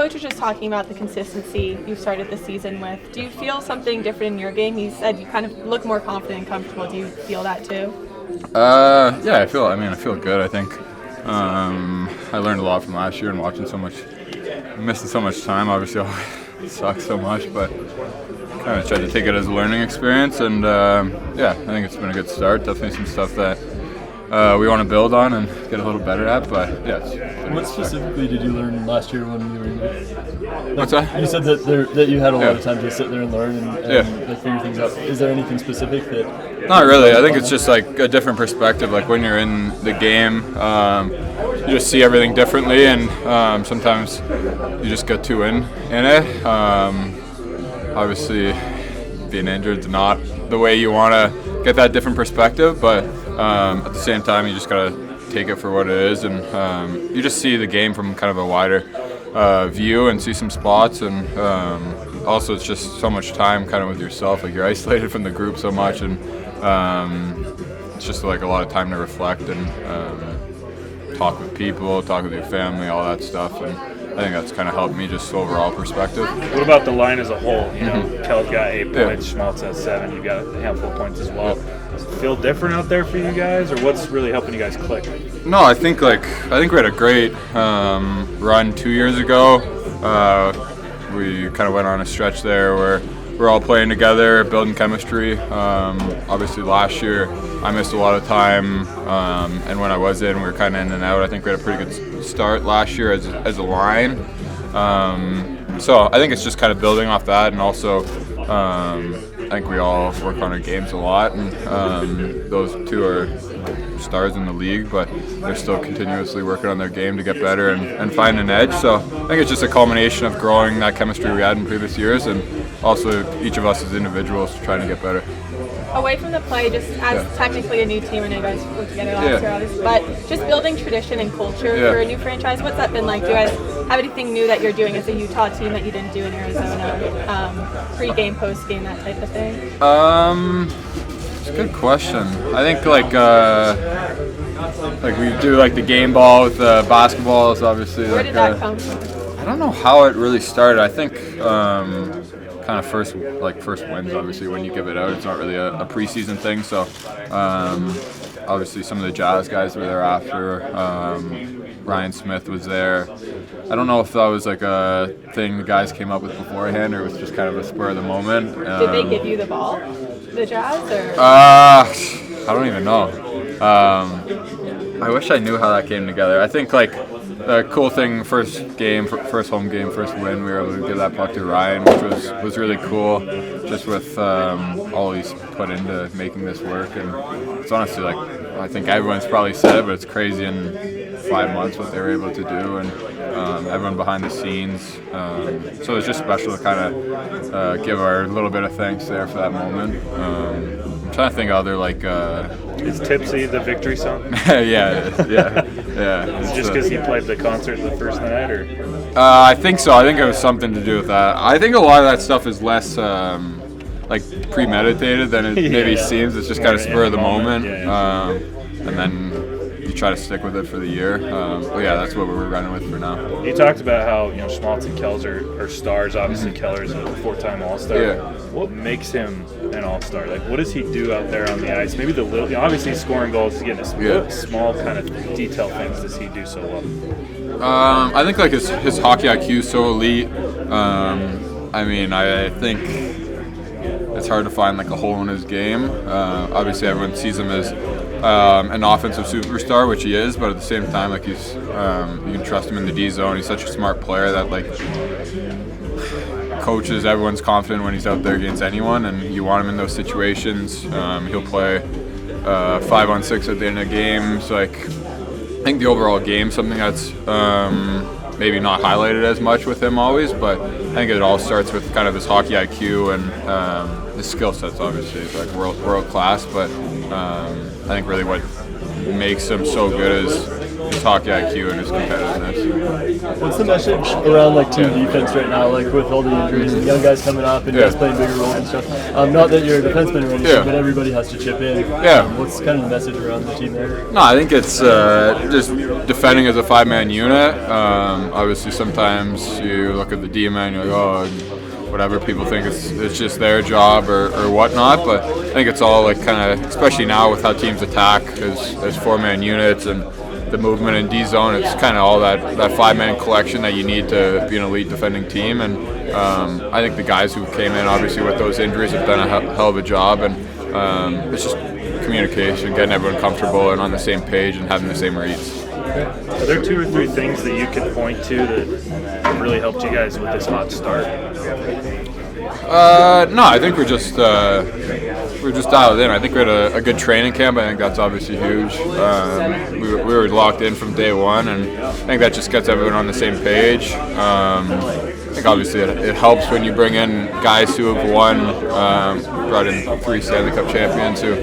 coach was just talking about the consistency you've started the season with. Do you feel something different in your game? He said you kind of look more confident and comfortable. Do you feel that too? Yeah, I feel good. I think I learned a lot from last year and missing so much time. Obviously, it sucks so much, but kind of tried to take it as a learning experience. And I think it's been a good start. Definitely some stuff that we want to build on and get a little better at. But yeah. What specifically did you learn last year when you were in there? What's that? You said that you had a lot of time to sit there and learn and figure things out. Is there anything specific that? Not really. I think it's just like a different perspective. Like when you're in the game, you just see everything differently, and sometimes you just get too in it. Obviously, being injured is not the way you want to get that different perspective, but at the same time, you just gotta take it for what it is, and you just see the game from kind of a wider view and see some spots, and also it's just so much time kind of with yourself. Like you're isolated from the group so much, and it's just like a lot of time to reflect and talk with people, talk with your family, all that stuff, and I think that's kind of helped me just overall perspective. What about the line as a whole? You know, Kell's got 8 points, Schmaltz has 7. You've got a handful of points as well. Does it feel different out there for you guys, or what's really helping you guys click? No, I think we had a great run 2 years ago. We kind of went on a stretch there where we're all playing together, building chemistry. Obviously, last year I missed a lot of time, and when I was in, we were kind of in and out. I think we had a pretty good start last year as a line. So I think it's just kind of building off that, and also I think we all work on our games a lot, and those two are stars in the league, but they're still continuously working on their game to get better and find an edge. So I think it's just a culmination of growing that chemistry we had in previous years, and also each of us as individuals trying to get better. Away from the play, just as technically a new team, I know you guys worked together last year, obviously, but just building tradition and culture for a new franchise, what's that been like? Do you guys have anything new that you're doing as a Utah team that you didn't do in Arizona? Pre-game, post-game, that type of thing? It's a good question. I think like we do like the game ball with the basketball is obviously. Where did that come from? I don't know how it really started. I think kind of first wins, obviously, when you give it out. It's not really a preseason thing, so obviously some of the Jazz guys were there after. Ryan Smith was there. I don't know if that was like a thing the guys came up with beforehand, or it was just kind of a spur of the moment. Did they give you the ball, the Jazz, or? I don't even know. I wish I knew how that came together. I think like the cool thing, first home game, first win, we were able to give that puck to Ryan, which was really cool, just with all he's put into making this work. And it's honestly like, I think everyone's probably said it, but it's crazy in 5 months what they were able to do, and everyone behind the scenes. So it's just special to kind of give our little bit of thanks there for that moment. I'm trying to think of other like. Is Tipsy the victory song? yeah. Is it just because he played the concert the first night, or? I think so. I think it was something to do with that. I think a lot of that stuff is less like premeditated than it maybe seems. It's just kind of spur of the moment, and then you try to stick with it for the year. But yeah, that's what we're running with for now. You talked about how Schmaltz and Kells are stars. Obviously, Keller's a 4-time All-Star. Yeah. What makes him an All-Star? Like, what does he do out there on the ice? Maybe the little, obviously he's scoring goals, he's getting small kind of detail things does he do so well? I think like his hockey IQ is so elite. I mean, I think it's hard to find like a hole in his game. Obviously, everyone sees him as an offensive superstar, which he is, but at the same time, like he's you can trust him in the D zone. He's such a smart player that like coaches, everyone's confident when he's out there against anyone, and you want him in those situations. He'll play 5-on-6 at the end of the game. So like I think the overall game, something that's maybe not highlighted as much with him always, but I think it all starts with kind of his hockey IQ and his skill sets. Obviously, it's like world class, but I think really what makes him so good is his hockey IQ and his competitiveness. What's the message around like team defense right now, like with all the injuries and young guys coming up and guys playing bigger roles and stuff? Not that you're a defenseman or anything, but everybody has to chip in. What's kind of the message around the team there? No, I think it's just defending as a 5-man unit. Obviously, sometimes you look at the D-man, you're like, oh, whatever, people think it's just their job or whatnot, but I think it's all like kind of, especially now with how teams attack as 4-man units and the movement in D zone, it's kind of all that 5-man collection that you need to be an elite defending team. And I think the guys who came in obviously with those injuries have done a hell of a job, and it's just communication, getting everyone comfortable and on the same page and having the same reads. Are there 2 or 3 things that you could point to that really helped you guys with this hot start? No, I think we're just dialed in. I think we had a good training camp. I think that's obviously huge. We were locked in from day one, and I think that just gets everyone on the same page. I think obviously it helps when you bring in guys who have brought in 3 Stanley Cup champions who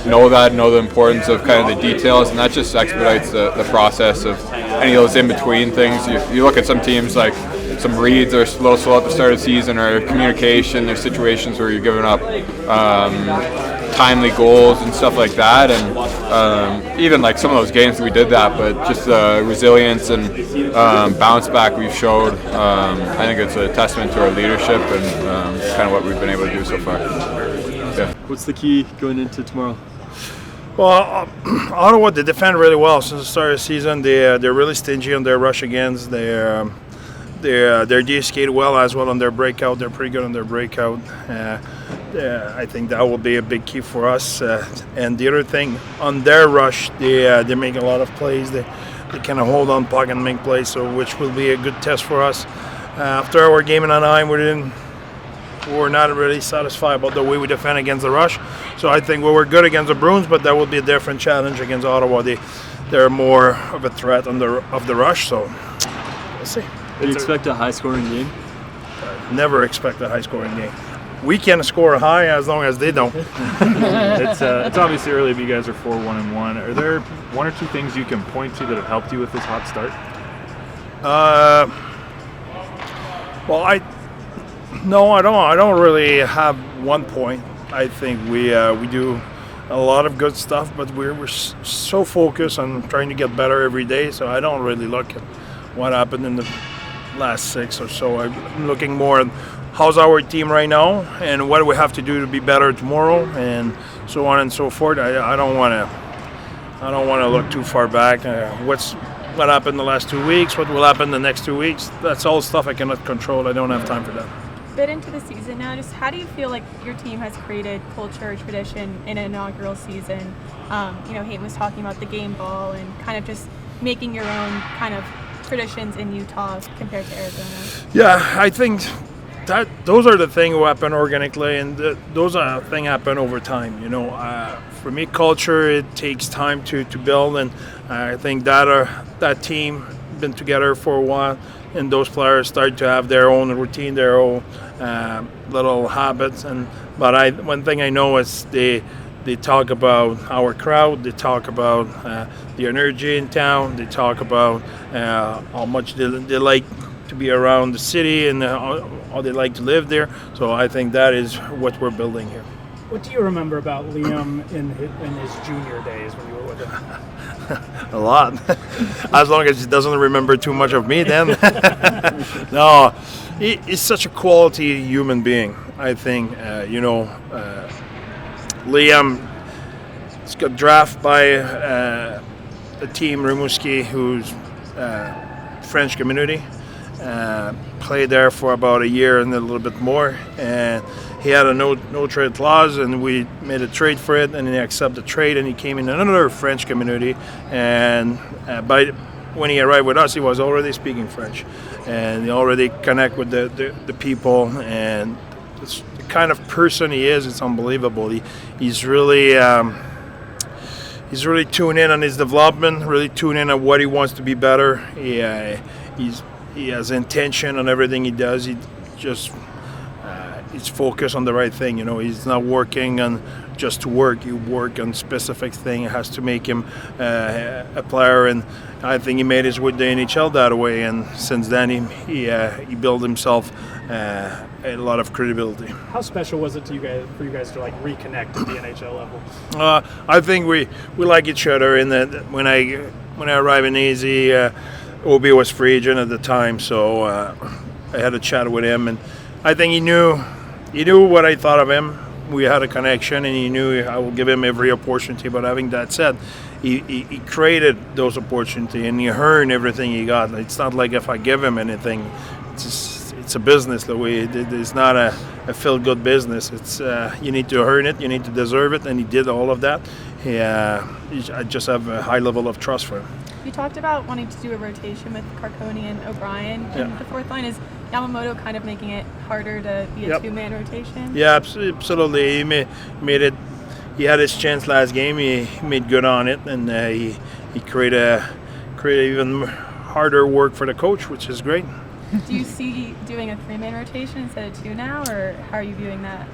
know the importance of kind of the details, and that just expedites the process of any of those in-between things. You look at some teams like some reads are a little slow at the start of the season, or communication. There's situations where you're giving up timely goals and stuff like that, and even like some of those games we did that, but just the resilience and bounce back we've showed, I think it's a testament to our leadership and kind of what we've been able to do so far. What's the key going into tomorrow? Well, Ottawa, they defend really well since the start of the season. They're really stingy on their rush against. Their D skate well as well on their breakout. They're pretty good on their breakout. I think that will be a big key for us. And the other thing, on their rush, they make a lot of plays. They kind of hold on puck and make plays, so which will be a good test for us. After our game in Anaheim, we're not really satisfied about the way we defend against the rush. So I think we were good against the Bruins, but that will be a different challenge against Ottawa. They're more of a threat of the rush. So we'll see. Do you expect a high-scoring game? Never expect a high-scoring game. We can score high as long as they don't. It's obviously early, but you guys are 4-1-1. Are there 1 or 2 things you can point to that have helped you with this hot start? Well, I don't really have one point. I think we do a lot of good stuff, but we're so focused on trying to get better every day. So I don't really look at what happened in the last 6 or so. I'm looking more at how's our team right now and what do we have to do to be better tomorrow, and so on and so forth. I don't want to look too far back. What happened the last 2 weeks? What will happen the next 2 weeks? That's all stuff I cannot control. I don't have time for that. Bit into the season now, just how do you feel like your team has created culture or tradition in an inaugural season? Hayton was talking about the game ball and kind of just making your own kind of traditions in Utah compared to Arizona. Yeah, I think that those are the things that happen organically, and those are things happen over time. For me, culture, it takes time to build, and I think that team been together for a while, and those players start to have their own routine, their own little habits. But one thing I know is they talk about our crowd, they talk about the energy in town, they talk about how much they like to be around the city and how they like to live there. So I think that is what we're building here. What do you remember about Liam in his junior days when you were with him? A lot. As long as he doesn't remember too much of me, then. No, he's such a quality human being. I think, Liam got drafted by a team, Rimouski, who's French community. Played there for about a year and a little bit more, and he had a no trade clause, and we made a trade for it, and he accepted the trade, and he came in another French community, and when he arrived with us, he was already speaking French, and he already connect with the people, and it's the kind of person he is. It's unbelievable. He's really tuned in on his development, really tuned in on what he wants to be better. He has intention on everything he does. He just he's focused on the right thing. He's not working on just to work. You work on specific thing. It has to make him a player, and I think he made his way to the NHL that way. And since then, he built himself a lot of credibility. How special was it to for you guys to like reconnect at the NHL level? I think we like each other. In that when I arrived in AZ, OB was free agent at the time, so I had a chat with him, and I think he knew what I thought of him. We had a connection, and he knew I will give him every opportunity. But having that said, he created those opportunities, and he earned everything he got. It's not like if I give him anything, it's a business. The way it's not a feel-good business. It's you need to earn it, you need to deserve it, and he did all of that. I just have a high level of trust for him. You talked about wanting to do a rotation with Carconi and O'Brien. And the fourth line, is Yamamoto kind of making it harder to be a two-man rotation? Yeah, absolutely. He made it. He had his chance last game. He made good on it, and he created even harder work for the coach, which is great. Do you see doing a three-man rotation instead of two now, or how are you viewing that?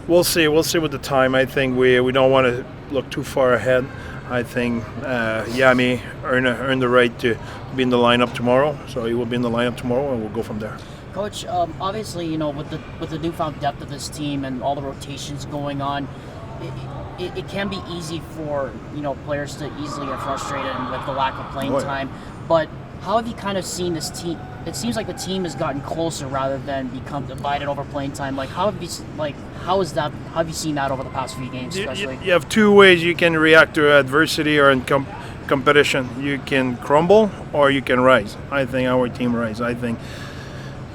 We'll see. We'll see with the time. I think we don't want to look too far ahead. I think Yami earned the right to be in the lineup tomorrow, so he will be in the lineup tomorrow, and we'll go from there. Coach, obviously, with the newfound depth of this team and all the rotations going on, it can be easy for players to easily get frustrated with the lack of playing time. But how have you kind of seen this team? It seems like the team has gotten closer rather than become divided over playing time. Like how have you seen that over the past few games, especially? You have two ways you can react to adversity or in competition. You can crumble or you can rise. I think our team rise. I think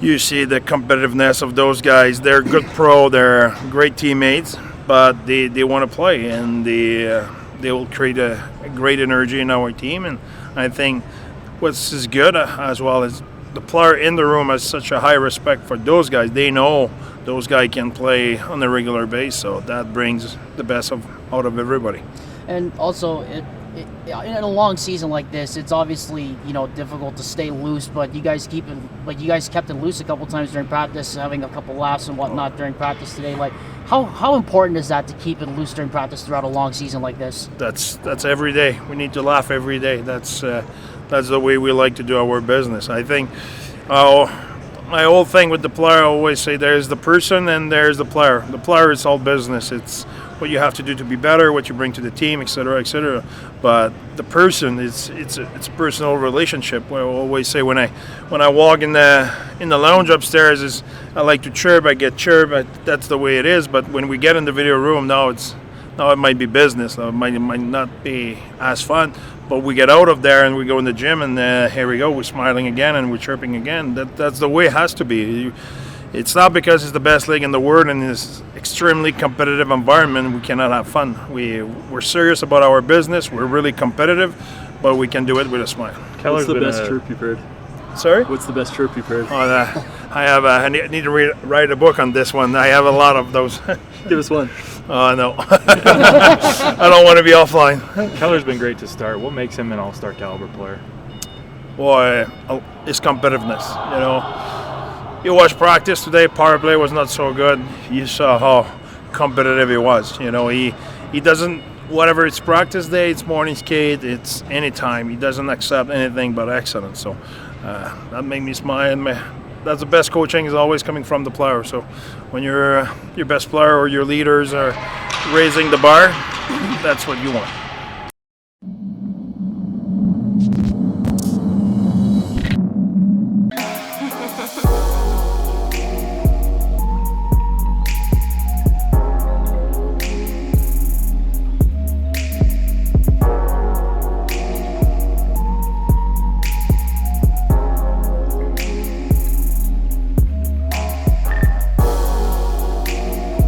you see the competitiveness of those guys. They're good they're great teammates, but they want to play, and they will create a great energy in our team. And I think what's is good as well is the player in the room has such a high respect for those guys. They know those guys can play on a regular basis, so that brings the best out of everybody. And also, in a long season like this, it's obviously difficult to stay loose. But you guys kept it loose a couple times during practice, having a couple laughs and whatnot during practice today. Like, how important is that to keep it loose during practice throughout a long season like this? That's every day. We need to laugh every day. That's the way we like to do our business. I think my whole thing with the player, I always say there's the person and there's the player. The player is all business. It's what you have to do to be better, what you bring to the team, etc., etc. But the person, it's a personal relationship. I always say when I walk in the lounge upstairs, I like to chirp. I get chirp. That's the way it is. But when we get in the video room, now it might be business. Now it might not be as fun. But we get out of there and we go in the gym, and here we go. We're smiling again and we're chirping again. That's the way it has to be. It's not because it's the best league in the world and this extremely competitive environment we cannot have fun. We're serious about our business. We're really competitive, but we can do it with a smile. What's the best chirp you've heard? Sorry? What's the best chirp you've heard? I need to write a book on this one. I have a lot of those. Give us one. No. I don't want to be offline. Keller's been great to start. What makes him an all-star caliber player? Boy, his competitiveness. You watched practice today. Power play was not so good. You saw how competitive he was. He doesn't. Whatever it's practice day, it's morning skate, it's any time. He doesn't accept anything but excellence. So that made me smile. That's the best coaching is always coming from the player. So when your best player or your leaders are raising the bar, that's what you want.